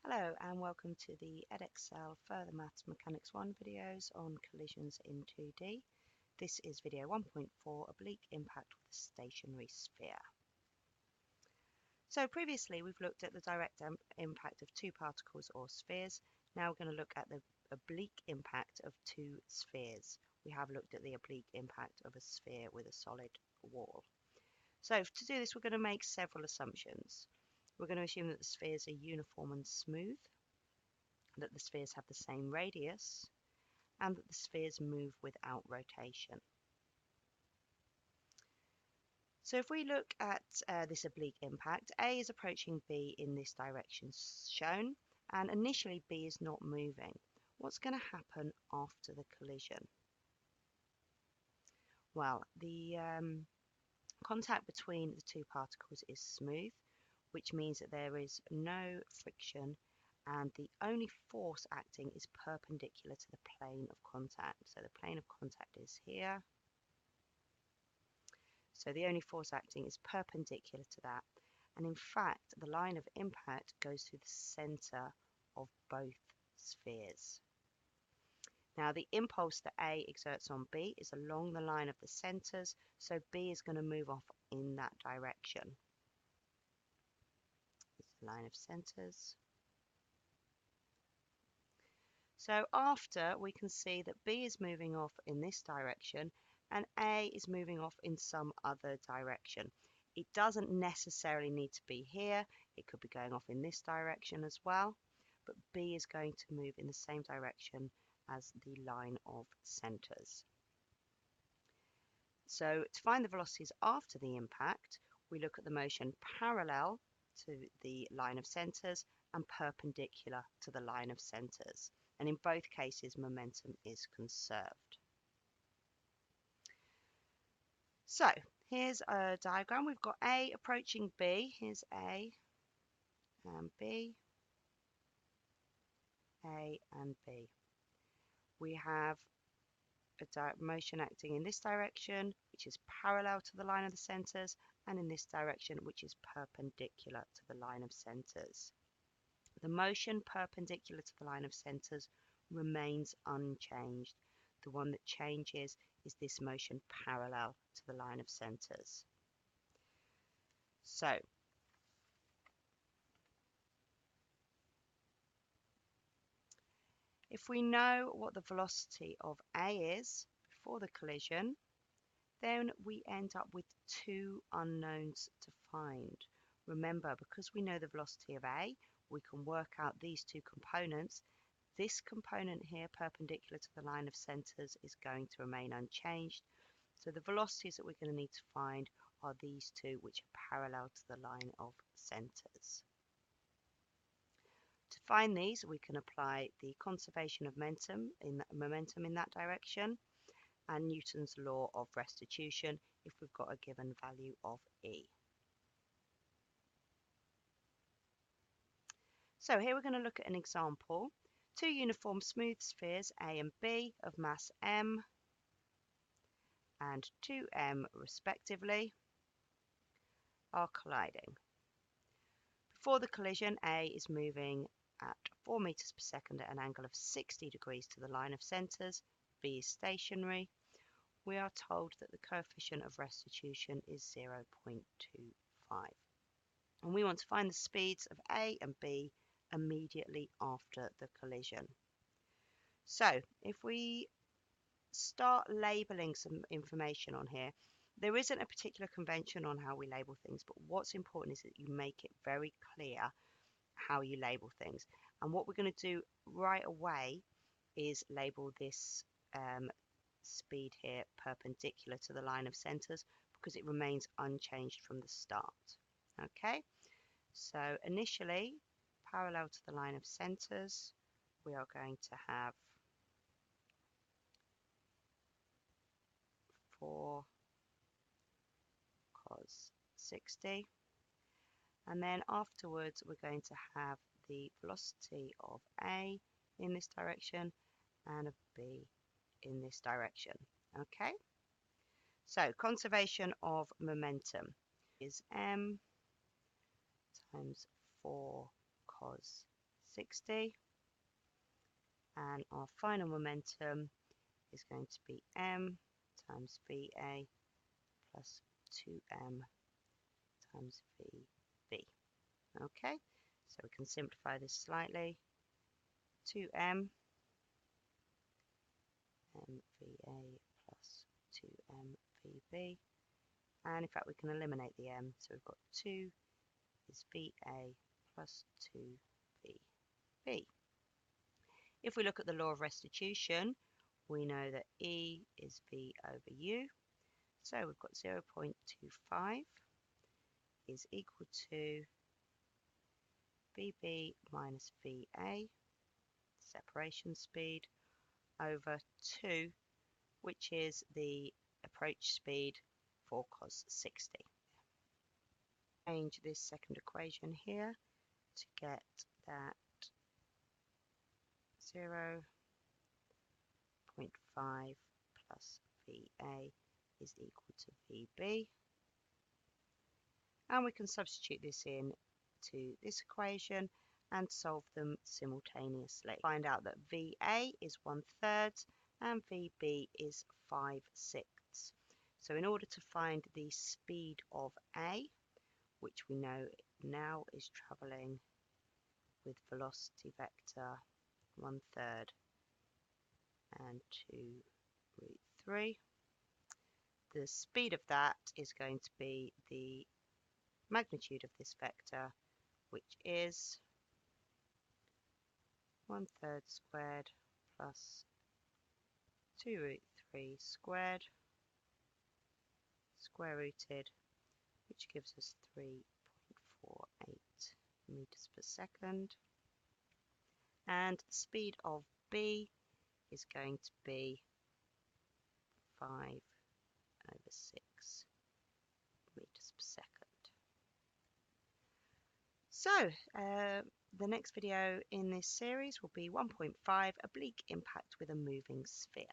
Hello and welcome to the Edexcel Further Maths Mechanics 1 videos on collisions in 2D. This is video 1.4, Oblique Impact with a Stationary Sphere. So previously we've looked at the direct impact of two particles or spheres. Now we're going to look at the oblique impact of two spheres. We have looked at the oblique impact of a sphere with a solid wall. So to do this we're going to make several assumptions. We're going to assume that the spheres are uniform and smooth, that the spheres have the same radius, and that the spheres move without rotation. So if we look at this oblique impact, A is approaching B in this direction shown, and initially B is not moving. What's going to happen after the collision? Well, the contact between the two particles is smooth, which means that there is no friction and the only force acting is perpendicular to the plane of contact. So the plane of contact is here. So the only force acting is perpendicular to that. And in fact, the line of impact goes through the center of both spheres. Now the impulse that A exerts on B is along the line of the centers, so B is going to move off in that direction. Line of centers. So after, we can see that B is moving off in this direction and A is moving off in some other direction. It doesn't necessarily need to be here. It could be going off in this direction as well, but B is going to move in the same direction as the line of centers. So to find the velocities after the impact, we look at the motion parallel to the line of centers and perpendicular to the line of centers. And in both cases, momentum is conserved. So here's a diagram. We've got A approaching B. Here's A and B, A and B. We have a motion acting in this direction, which is parallel to the line of the centers, and in this direction, which is perpendicular to the line of centers. The motion perpendicular to the line of centers remains unchanged. The one that changes is this motion parallel to the line of centers. So if we know what the velocity of A is before the collision, then we end up with two unknowns to find. Remember, because we know the velocity of A, we can work out these two components. This component here, perpendicular to the line of centers, is going to remain unchanged. So the velocities that we're going to need to find are these two, which are parallel to the line of centers. To find these, we can apply the conservation of momentum in that direction and Newton's law of restitution if we've got a given value of E. So here we're going to look at an example. Two uniform smooth spheres A and B of mass m and 2m respectively are colliding. Before the collision, A is moving at 4 meters per second at an angle of 60 degrees to the line of centers. B is stationary. We are told that the coefficient of restitution is 0.25. And we want to find the speeds of A and B immediately after the collision. So if we start labeling some information on here, there isn't a particular convention on how we label things, but what's important is that you make it very clear how you label things. And what we're going to do right away is label this speed here perpendicular to the line of centers because it remains unchanged from the start. Okay, so initially parallel to the line of centers, we are going to have 4 cos 60, and then afterwards we're going to have the velocity of A in this direction and of B in this direction. Okay, so conservation of momentum is m times 4 cos 60. And our final momentum is going to be m times VA plus 2m times VB. Okay, so we can simplify this slightly. 2m MVA plus 2m VB. And in fact, we can eliminate the m. So we've got 2 is VA plus 2VB. If we look at the law of restitution, we know that E is V over U. So we've got 0.25 is equal to VB minus VA, separation speed, over 2, which is the approach speed for cos 60. Change this second equation here to get that 0.5 plus VA is equal to VB. And we can substitute this in to this equation and solve them simultaneously. Find out that VA is 1/3 and VB is 5/6. So in order to find the speed of A, which we know now is travelling with velocity vector 1/3 and 2√3, the speed of that is going to be the magnitude of this vector, which is 1/3 squared plus 2√3 squared, square rooted, which gives us 3.48 meters per second. And the speed of B is going to be 5/6 meters per second. So the next video in this series will be 1.5 oblique impact with a moving sphere.